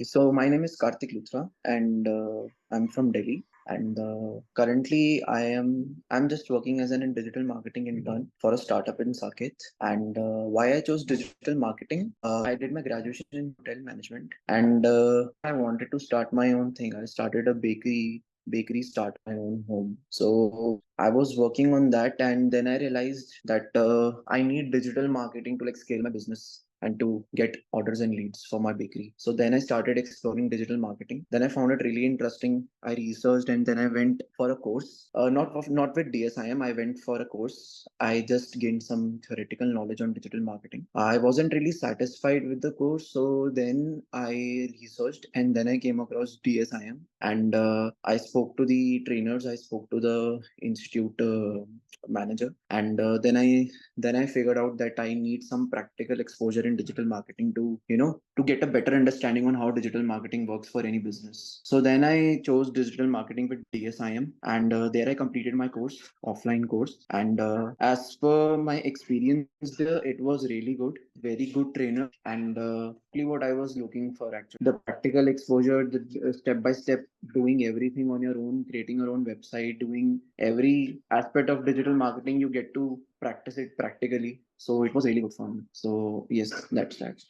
So my name is Kartik Luthra, and I'm from Delhi. And currently, I'm just working as an digital marketing intern for a startup in Saket. And why I chose digital marketing? I did my graduation in hotel management, and I wanted to start my own thing. I started a bakery start my own home. So I was working on that, and then I realized that I need digital marketing to like scale my business and to get orders and leads for my bakery. So then I started exploring digital marketing. Then I found it really interesting. I researched and then I went for a course. Not with DSIM. I went for a course. I just gained some theoretical knowledge on digital marketing. I wasn't really satisfied with the course, so then I researched and then I came across DSIM and I spoke to the trainers. I spoke to the institute manager, and then I figured out that I need some practical exposure in digital marketing to, to get a better understanding on how digital marketing works for any business. So then I chose digital marketing with DSIM, and there I completed my course, offline course. And as per my experience there, it was really good, very good trainer, and what I was looking for actually. The practical exposure, the step by step doing everything on your own, creating your own website, doing every aspect of digital marketing, you get to practice it practically. So it was really good fun. So yes, that's that.